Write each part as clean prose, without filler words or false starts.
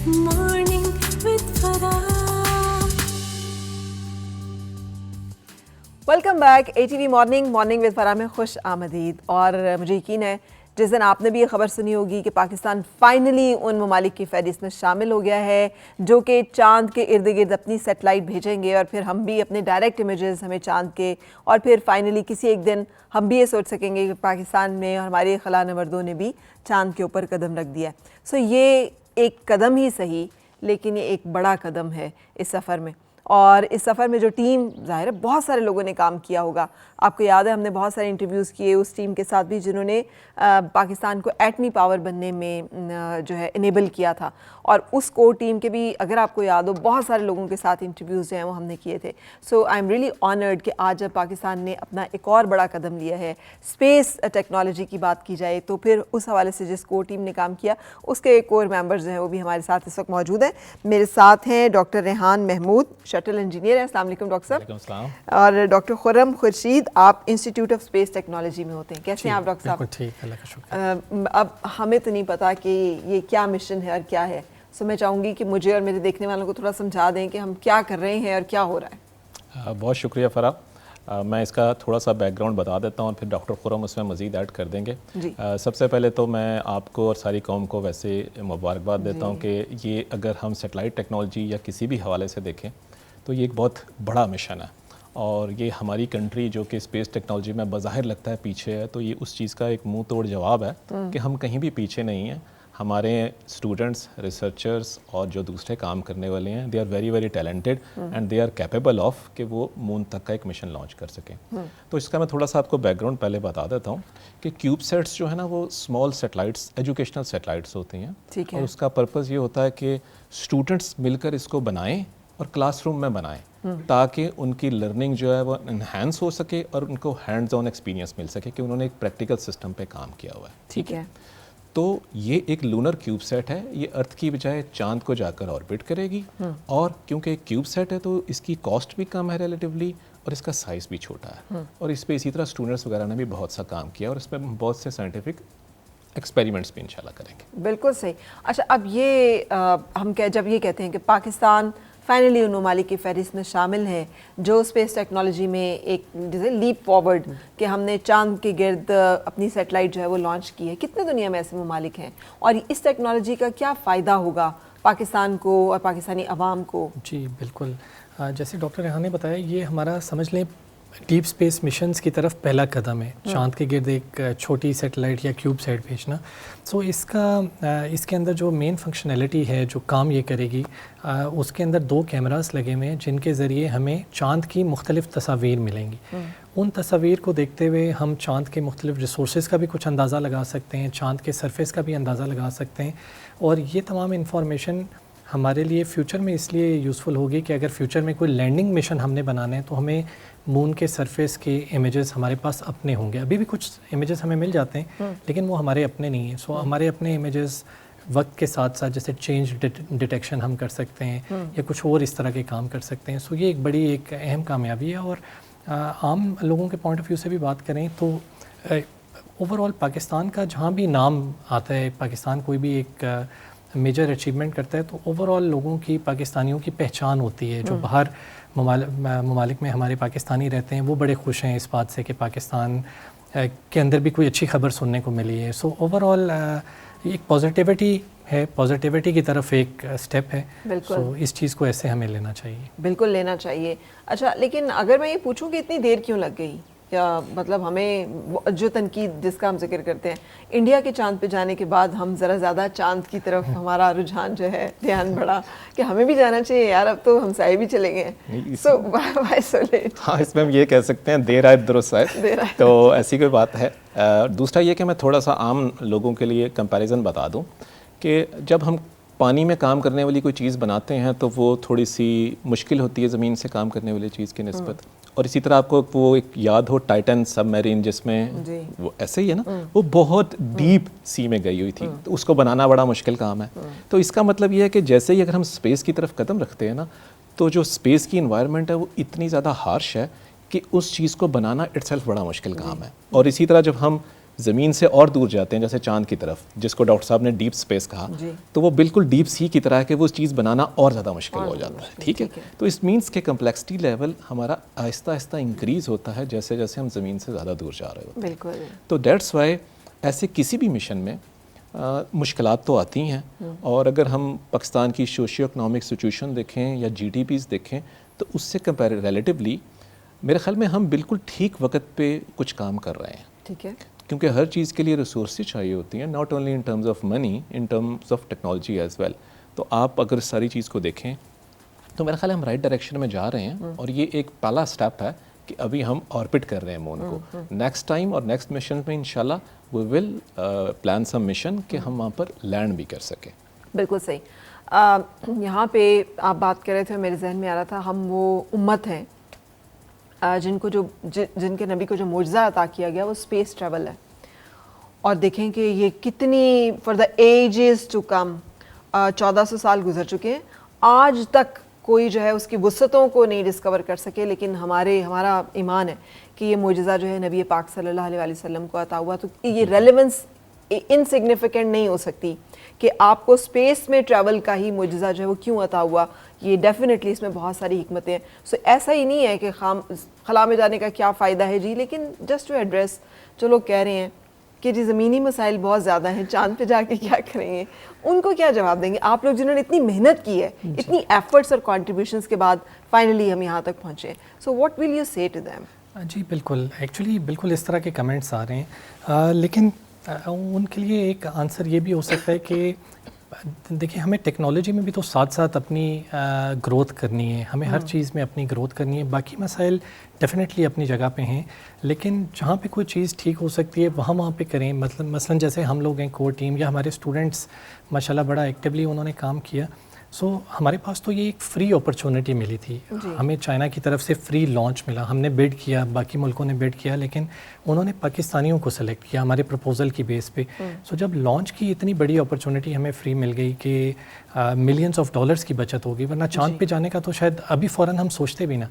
Morning with Farah. Welcome back ATV morning with Farah में खुश आमदीद। और मुझे यकीन है जिस दिन आपने भी ये खबर सुनी होगी कि पाकिस्तान फाइनली उन ममालिक की फहरिस्त में शामिल हो गया है जो कि चांद के इर्द गिर्द अपनी सेटेलाइट भेजेंगे और फिर हम भी अपने डायरेक्ट इमेजेस हमें चांद के, और फिर फाइनली किसी एक दिन हम भी ये सोच सकेंगे कि पाकिस्तान में और हमारे खला नवर्दों ने भी चांद के ऊपर कदम रख दिया। सो ये एक कदम ही सही, लेकिन ये एक बड़ा कदम है इस सफ़र में। और इस सफ़र में जो टीम, ज़ाहिर है बहुत सारे लोगों ने काम किया होगा। आपको याद है हमने बहुत सारे इंटरव्यूज़ किए उस टीम के साथ भी जिन्होंने पाकिस्तान को एटमी पावर बनने में जो है इनेबल किया था। और उस कोर टीम के भी, अगर आपको याद हो, बहुत सारे लोगों के साथ इंटरव्यूज़ जो हैं वो हमने किए थे। सो आई एम रियली ऑनर्ड कि आज जब पाकिस्तान ने अपना एक और बड़ा कदम लिया है, स्पेस टेक्नोलॉजी की बात की जाए तो फिर उस हवाले से जिस कोर टीम ने काम किया उसके कोर मेंबर्स जो हैं वो भी हमारे साथ इस वक्त मौजूद हैं। मेरे साथ हैं doctor Rehan Mahmood, shuttle engineer है। अस्सलाम वालेकुम डॉक्टर साहब। और डॉक्टर खुर्रम खुर्शीद, आप इंस्टीट्यूट ऑफ स्पेस टेक्नोलॉजी में होते हैं। कैसे हैं आप डॉक्टर साहब? ठीक, अल्लाह का शुक्र। अब हमें तो नहीं पता कि ये क्या मिशन है और क्या है, सो मैं चाहूँगी कि मुझे और मेरे देखने वालों को थोड़ा समझा दें कि हम क्या कर रहे हैं और क्या हो रहा है। बहुत शुक्रिया फ़राह। मैं इसका थोड़ा सा बैकग्राउंड बता देता हूँ और फिर डॉक्टर खुर्रम उसमें मज़ीद ऐड कर देंगे। सबसे पहले तो मैं आपको और सारी कौम को वैसे मुबारकबाद देता हूँ कि ये अगर हम सेटेलाइट टेक्नोलॉजी या किसी भी हवाले से देखें तो ये एक बहुत बड़ा मिशन है और ये हमारी कंट्री जो कि स्पेस टेक्नोलॉजी में बज़ाहिर लगता है पीछे है, तो ये उस चीज़ का एक मुंह तोड़ जवाब है कि हम कहीं भी पीछे नहीं हैं। हमारे स्टूडेंट्स, रिसर्चर्स और जो दूसरे काम करने वाले हैं, they are very very talented and they are capable of कि वो मून तक का एक मिशन लॉन्च कर सकें। तो इसका मैं थोड़ा सा आपको बैकग्राउंड पहले बता देता हूँ कि क्यूबसैट्स जो है ना वो स्मॉल सेटेलाइट्स, एजुकेशनल सेटेलाइट्स होती हैं। और उसका पर्पज़ ये होता है कि स्टूडेंट्स मिलकर इसको बनाएं और क्लासरूम में बनाएं ताकि उनकी लर्निंग जो है वो इन्हांस हो सके और उनको हैंड्स ऑन एक्सपीरियंस मिल सके कि उन्होंने एक प्रैक्टिकल सिस्टम पे काम किया हुआ है। ठीक है। तो ये एक लूनर क्यूबसैट है, ये अर्थ की बजाय चांद को जाकर ऑर्बिट करेगी और क्योंकि एक क्यूबसैट है तो इसकी कॉस्ट भी कम है रिलेटिवली और इसका साइज़ भी छोटा है। और इस पर इसी तरह स्टूडेंट्स वगैरह ने भी बहुत सा काम किया और इस पर बहुत से साइंटिफिक एक्सपेरिमेंट्स भी इंशाल्लाह करेंगे। बिल्कुल सही। अच्छा, अब ये हम जब ये कहते हैं कि पाकिस्तान फाइनली उन ममालिक की फहरिस्त में शामिल है जो स्पेस टेक्नोलॉजी में एक जैसे लीप फॉरवर्ड कि हमने चांद के गिर्द अपनी सेटेलाइट जो है वो लॉन्च की है, कितने दुनिया में ऐसे ममालिक हैं और इस टेक्नोलॉजी का क्या फ़ायदा होगा पाकिस्तान को और पाकिस्तानी अवाम को? जी बिल्कुल, जैसे डॉक्टर रेहान ने बताया, ये हमारा समझ लें डीप स्पेस मिशंस की तरफ पहला कदम है, चांद के गिर्द एक छोटी सेटेलाइट या क्यूब साइट भेजना। सो इसके अंदर जो मेन फंक्शनैलिटी है, जो काम ये करेगी, उसके अंदर 2 कैमरास लगे हुए हैं जिनके ज़रिए हमें चांद की मुख्तलिफ़ तस्वीर मिलेंगी। उन तस्वीर को देखते हुए हम चांद के मुख्तलिफ़ रिसोर्सेज़ का भी कुछ अंदाज़ा लगा सकते हैं, चांद के सरफेस का भी अंदाज़ा लगा सकते हैं। और ये तमाम इंफॉर्मेशन हमारे लिए फ़्यूचर में इसलिए यूज़फुल होगी कि अगर फ्यूचर में कोई लैंडिंग मिशन हमने बनाना है तो हमें मून के सरफेस के इमेजेस हमारे पास अपने होंगे। अभी भी कुछ इमेजेस हमें मिल जाते हैं लेकिन वो हमारे अपने नहीं हैं। सो हमारे अपने इमेजेस वक्त के साथ साथ जैसे चेंज डिटेक्शन हम कर सकते हैं या कुछ और इस तरह के काम कर सकते हैं। सो ये एक बड़ी एक अहम कामयाबी है। और आम लोगों के पॉइंट ऑफ व्यू से भी बात करें तो ओवरऑल पाकिस्तान का जहाँ भी नाम आता है, पाकिस्तान कोई भी एक मेजर अचीवमेंट करता है तो ओवरऑल लोगों की, पाकिस्तानियों की पहचान होती है। जो बाहर ममालिक में हमारे पाकिस्तानी रहते हैं वो बड़े खुश हैं इस बात से कि पाकिस्तान के अंदर भी कोई अच्छी खबर सुनने को मिली है। सो ओवरऑल एक पॉजिटिविटी है, पॉजिटिविटी की तरफ एक स्टेप है। सो इस चीज़ को ऐसे हमें लेना चाहिए। बिल्कुल लेना चाहिए। अच्छा, लेकिन अगर मैं ये पूछूं कि इतनी देर क्यों लग गई, या मतलब हमें जो तनकीद जिसका हम जिक्र करते हैं, इंडिया के चांद पे जाने के बाद हम ज़रा ज़्यादा चांद की तरफ हमारा रुझान जो है, ध्यान बढ़ा कि हमें भी जाना चाहिए यार, अब तो हम साए भी चले गए। So why so let? हाँ, इसमें हम ये कह सकते हैं देर आए दुरुस्त आए, तो ऐसी कोई बात है। दूसरा ये कि मैं थोड़ा सा आम लोगों के लिए कंपैरिजन बता दूं कि जब हम पानी में काम करने वाली कोई चीज़ बनाते हैं तो वो थोड़ी सी मुश्किल होती है ज़मीन से काम करने वाली चीज़ की निस्बत। और इसी तरह आपको वो एक याद हो टाइटन सबमरीन, जिसमें वो ऐसे ही है ना, वो बहुत डीप सी में गई हुई थी, तो उसको बनाना बड़ा मुश्किल काम है। तो इसका मतलब ये है कि जैसे ही अगर हम स्पेस की तरफ कदम रखते हैं ना, तो जो स्पेस की इन्वायरमेंट है वो इतनी ज़्यादा हार्श है कि उस चीज़ को बनाना इटसेल्फ बड़ा मुश्किल काम है। और इसी तरह जब हम زمین سے اور دور جاتے ہیں جیسے چاند کی طرف, جس کو ڈاکٹر صاحب نے ڈیپ اسپیس کہا, تو وہ بالکل ڈیپ سی کی طرح ہے کہ وہ چیز بنانا اور زیادہ مشکل ہو جاتا ہے. ٹھیک ہے, تو اس مینس کہ کمپلیکسٹی لیول ہمارا آہستہ آہستہ انکریز ہوتا ہے جیسے جیسے ہم زمین سے زیادہ دور جا رہے ہوتے ہیں. بالکل. تو دیٹس وائی ایسے کسی بھی مشن میں مشکلات تو آتی ہیں, اور اگر ہم پاکستان کی سوشیو اکنامک سچویشن دیکھیں یا جی ڈی پیز دیکھیں تو اس سے ریلیٹیولی میرے خیال میں ہم بالکل ٹھیک وقت پہ کچھ کام کر رہے ہیں. ٹھیک ہے, کیونکہ ہر چیز کے لیے ریسورسز چاہیے ہوتی ہیں, not only in terms of money, in terms of technology as well. تو آپ اگر ساری چیز کو دیکھیں تو میرا خیال ہے ہم رائٹ ڈائریکشن میں جا رہے ہیں, اور یہ ایک پہلا اسٹیپ ہے کہ ابھی ہم آربٹ کر رہے ہیں مون کو. نیکسٹ ٹائم اور نیکسٹ مشن میں انشاءاللہ وی ول پلان سم مشن کہ ہم وہاں پر لینڈ بھی کر سکیں. بالکل صحیح. یہاں پہ آپ بات کر رہے تھے, میرے ذہن میں آ رہا تھا, ہم وہ امت ہیں جن کے نبی کو جو معجزہ عطا کیا گیا وہ اسپیس ٹریول ہے, اور دیکھیں کہ یہ کتنی for the ages to come 1400 سال گزر چکے ہیں, آج تک کوئی جو ہے اس کی وسعتوں کو نہیں ڈسکور کر سکے, لیکن ہمارا ایمان ہے کہ یہ معجزہ جو ہے نبی پاک صلی اللہ علیہ وسلم کو عطا ہوا, تو یہ ریلیونس انسگنیفیکنٹ نہیں ہو سکتی کہ آپ کو اسپیس میں ٹریول کا ہی معجزہ جو ہے وہ کیوں عطا ہوا. یہ ڈیفینیٹلی اس میں بہت ساری حکمتیں ہیں. سو ایسا ہی نہیں ہے کہ خلا میں جانے کا کیا فائدہ ہے جی, لیکن جسٹ ٹو ایڈریس جو لوگ کہہ رہے ہیں کہ جی زمینی مسائل بہت زیادہ ہیں, چاند پہ جا کے کیا کریں گے, ان کو کیا جواب دیں گے آپ لوگ جنہوں نے اتنی محنت کی ہے, اتنی ایفرٹس اور کنٹریبیوشنس کے بعد فائنلی ہم یہاں تک پہنچے ہیں. سو واٹ ول یو سے ٹو دیم؟ جی بالکل, ایکچولی بالکل اس طرح کے کمنٹس آ رہے ہیں, لیکن ان کے لیے ایک آنسر یہ بھی ہو سکتا ہے کہ دیکھیں ہمیں ٹیکنالوجی میں بھی تو ساتھ ساتھ اپنی گروتھ کرنی ہے, ہمیں ہر چیز میں اپنی گروتھ کرنی ہے. باقی مسائل ڈیفینیٹلی اپنی جگہ پہ ہیں, لیکن جہاں پہ کوئی چیز ٹھیک ہو سکتی ہے وہاں پہ کریں. مثلاً جیسے ہم لوگ ہیں کور ٹیم یا ہمارے اسٹوڈنٹس ماشاءاللہ بڑا ایکٹیولی انہوں نے کام کیا. سو ہمارے پاس تو یہ ایک فری اپرچونٹی ملی تھی, ہمیں چائنا کی طرف سے فری لانچ ملا, ہم نے بڈ کیا, باقی ملکوں نے بڈ کیا, لیکن انہوں نے پاکستانیوں کو سلیکٹ کیا ہمارے پروپوزل کی بیس پہ. سو جب لانچ کی اتنی بڑی اپرچونٹی ہمیں فری مل گئی کہ ملینز آف ڈالرز کی بچت ہوگی, ورنہ چاند پہ جانے کا تو شاید ابھی فوراً ہم سوچتے بھی نہ.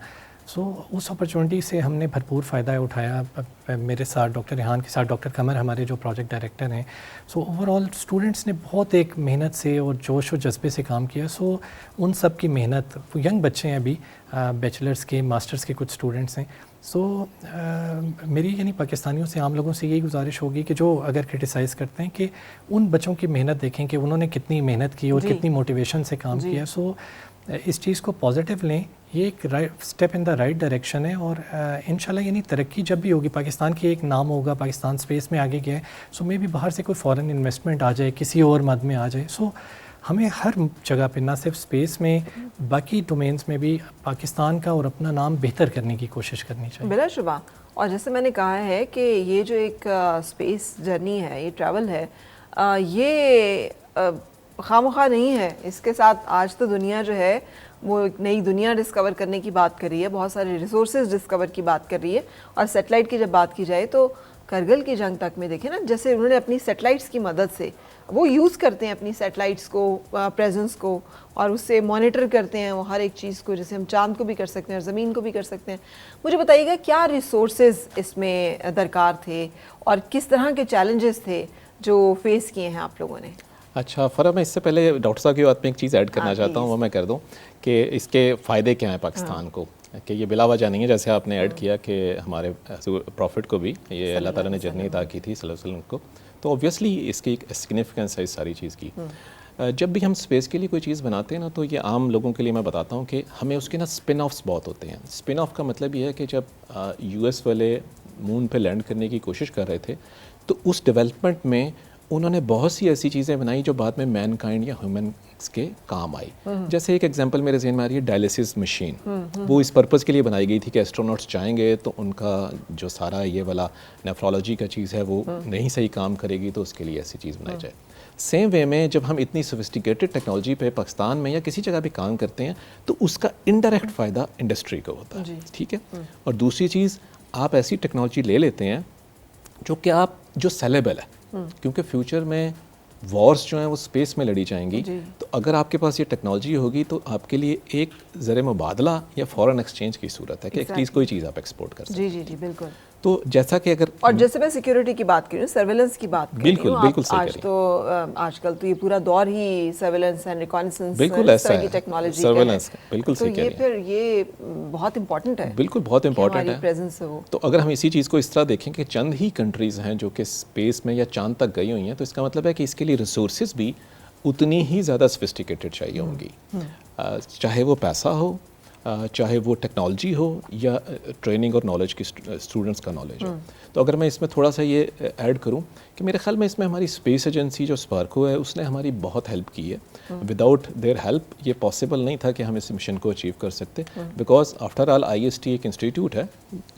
سو اس اپرچونٹی سے ہم نے بھرپور فائدہ اٹھایا. میرے ساتھ ڈاکٹر ریحان کے ساتھ ڈاکٹر قمر ہمارے جو پروجیکٹ ڈائریکٹر ہیں. سو اوور آل اسٹوڈنٹس نے بہت ایک محنت سے اور جوش و جذبے سے کام کیا. سو ان سب کی محنت, ینگ بچے ہیں ابھی, بیچلرس کے ماسٹرس کے کچھ اسٹوڈنٹس ہیں. سو میری یعنی پاکستانیوں سے, عام لوگوں سے یہی گزارش ہوگی کہ جو اگر کرٹیسائز کرتے ہیں کہ ان بچوں کی محنت دیکھیں کہ انہوں نے کتنی محنت کی اور کتنی موٹیویشن سے کام کیا. سو اس چیز کو پازیٹیو لیں, یہ ایک step in the right direction ہے, اور انشاءاللہ یعنی ترقی جب بھی ہوگی, پاکستان کی ایک نام ہوگا, پاکستان اسپیس میں آگے گیا ہے. سو میں بھی باہر سے کوئی فورن انویسٹمنٹ آ جائے, کسی اور مد میں آ جائے. سو ہمیں ہر جگہ پہ نہ صرف اسپیس میں, باقی ڈومینس میں بھی پاکستان کا اور اپنا نام بہتر کرنے کی کوشش کرنی چاہیے. بلا شبہ. اور جیسے میں نے کہا ہے کہ یہ جو ایک اسپیس جرنی ہے, یہ ٹریول ہے, یہ خواہ نہیں ہے. اس کے ساتھ آج تو دنیا جو ہے وہ ایک نئی دنیا ڈسکور کرنے کی بات کر رہی ہے, بہت سارے ریسورسز ڈسکور کی بات کر رہی ہے. اور سیٹلائٹ کی جب بات کی جائے تو کرگل کی جنگ تک میں دیکھیں نا, جیسے انہوں نے اپنی سیٹلائٹس کی مدد سے, وہ یوز کرتے ہیں اپنی سیٹلائٹس کو, پریزنس کو, اور اس سے مانیٹر کرتے ہیں وہ ہر ایک چیز کو, جیسے ہم چاند کو بھی کر سکتے ہیں اور زمین کو بھی کر سکتے ہیں. مجھے بتائیے گا کیا ریسورسز اس میں درکار تھے اور کس طرح کے چیلنجز تھے جو فیس کیے ہیں آپ لوگوں نے؟ اچھا فرح, میں اس سے پہلے ڈاکٹر صاحب کی بات میں ایک چیز ایڈ کرنا چاہتا ہوں, وہ میں کر دوں کہ اس کے فائدے کیا ہیں پاکستان کو, کہ یہ بلا وجہ نہیں ہے. جیسے آپ نے ایڈ کیا کہ ہمارے پروفٹ کو بھی یہ اللہ تعالیٰ نے جرنی عطا کی تھی صلی اللہ علیہ وسلم کو, تو اوبویسلی اس کی ایک سگنیفیکنس ہے اس ساری چیز کی. جب بھی ہم اسپیس کے لیے کوئی چیز بناتے ہیں نا, تو یہ عام لوگوں کے لیے میں بتاتا ہوں کہ ہمیں اس کے نا اسپن آفس بہت ہوتے ہیں. اسپن آف کا مطلب یہ ہے کہ جب یو ایس والے مون پہ لینڈ کرنے کی کوشش کر رہے تھے تو اس ڈیولپمنٹ میں انہوں نے بہت سی ایسی چیزیں بنائی جو بعد میں مین کائنڈ یا ہیومنس کے کام آئی. جیسے ایک ایگزامپل میرے ذہن میں آ رہی ہے, ڈائلیسس مشین. وہ اس پرپز کے لیے بنائی گئی تھی کہ ایسٹرونٹس جائیں گے تو ان کا جو سارا یہ والا نیفرولوجی کا چیز ہے وہ نہیں صحیح کام کرے گی, تو اس کے لیے ایسی چیز بنائی جائے. سیم وے میں جب ہم اتنی سوفسٹیکیٹڈ ٹیکنالوجی پہ پاکستان میں یا کسی جگہ بھی کام کرتے ہیں تو اس کا انڈائریکٹ فائدہ انڈسٹری کو ہوتا ہے. ٹھیک ہے. اور دوسری چیز, آپ ایسی ٹیکنالوجی لے لیتے ہیں جو سیلیبل ہے, کیونکہ فیوچر میں وارز جو ہیں وہ اسپیس میں لڑی جائیں گی. تو اگر آپ کے پاس یہ ٹیکنالوجی ہوگی تو آپ کے لیے ایک زر مبادلہ یا فورن ایکسچینج کی صورت ہے کہ ایک چیز کوئی چیز آپ ایکسپورٹ کر سکتے ہیں. جی بالکل. तो जैसा कि अगर और जैसे मैं सिक्योरिटी की बात कर रही हूँ, सर्वेलेंस की बात कर रही बिल्कुल, हूँ, बिल्कुल सही आज कह रही तो आजकल तो ये पूरा दौर ही सर्वेलेंस एंड रिकॉनेसेंस बिल्कुल इस ऐसा तरह की है, टेक्नोलॉजी सर्वेलेंस का है। बिल्कुल तो सही कह ये रही हैं। फिर ये बहुत इंपॉर्टेंट है, बिल्कुल बहुत इंपॉर्टेंट हमारी है। प्रेजेंस हो। तो अगर हम इसी चीज़ को इस तरह देखें कि चंद ही कंट्रीज़ हैं जो कि स्पेस में या चांद तक गई हुई हैं, तो इसका मतलब है कि इसके लिए रिसोर्सेज भी उतनी ही ज़्यादा सोफिस्टिकेटेड चाहिए होंगी, चाहे वो पैसा हो, चाहे वो टेक्नोलॉजी हो, या ट्रेनिंग और नॉलेज की स्टूडेंट्स का नॉलेज हो। तो अगर मैं इसमें थोड़ा सा ये ऐड करूं कि मेरे ख्याल में इसमें हमारी स्पेस एजेंसी जो स्पार्को है उसने हमारी बहुत हेल्प की है। विदाउट देयर हेल्प ये पॉसिबल नहीं था कि हम इस मिशन को अचीव कर सकते, बिकॉज आफ्टर ऑल IST एक इंस्टीट्यूट है,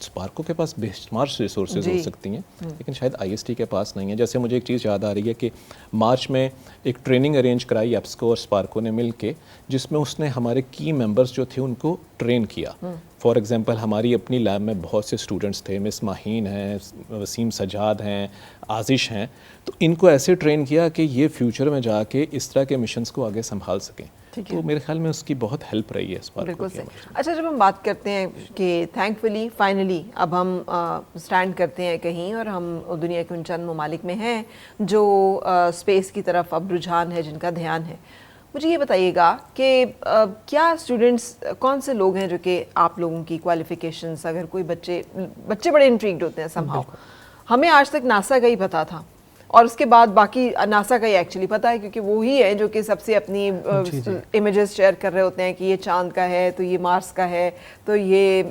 स्पार्को के पास बेशुमार रिसोर्सेज हो सकती हैं लेकिन शायद IST के पास नहीं है। जैसे मुझे एक चीज़ याद आ रही है कि मार्च में एक ट्रेनिंग अरेंज कराई एप्सको और स्पार्को ने मिल के, जिसमें उसने हमारे की मेंबर्स जो थे उनको ट्रेन किया। फॉर एग्जांपल हमारी अपनी लैब में बहुत से स्टूडेंट्स थे, मिस माहीन हैं, वसीम सजाद हैं, आजिश हैं, तो इनको ऐसे ट्रेन किया कि ये फ्यूचर में जाके इस तरह के मिशंस को आगे संभाल सकें। तो मेरे ख्याल में उसकी बहुत हेल्प रही है स्पार्को बिल्कुल की। सही। अच्छा, जब हम बात करते हैं कि थैंकफुली फाइनली अब हम स्टैंड करते हैं कहीं और हम दुनिया के उन चंद ममालिक में हैं जो स्पेस की तरफ अब रुझान है, जिनका ध्यान है, मुझे ये बताइएगा कि क्या स्टूडेंट्स, कौन से लोग हैं जो कि आप लोगों की क्वालिफिकेशंस, अगर कोई बच्चे बड़े इंट्रीग्ड होते हैं समहाउ, हमें आज तक नासा का ही पता था और उसके बाद बाकी नासा का ही एक्चुअली पता है क्योंकि वो ही है जो कि सबसे अपनी इमेजेस शेयर कर रहे होते हैं कि ये चांद का है, तो ये मार्स का है, तो ये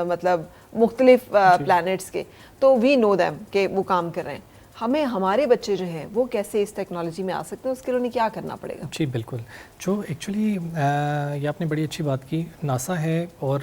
मतलब मुख्तलिफ प्लैनेट्स के, तो वी नो दैम कि वो काम कर रहे हैं। हमें हमारे बच्चे जो हैं वो कैसे इस टेक्नोलॉजी में आ सकते हैं, उसके लिए उन्हें क्या करना पड़ेगा? जी बिल्कुल, जो एक्चुअली ये आपने बड़ी अच्छी बात की, नासा है और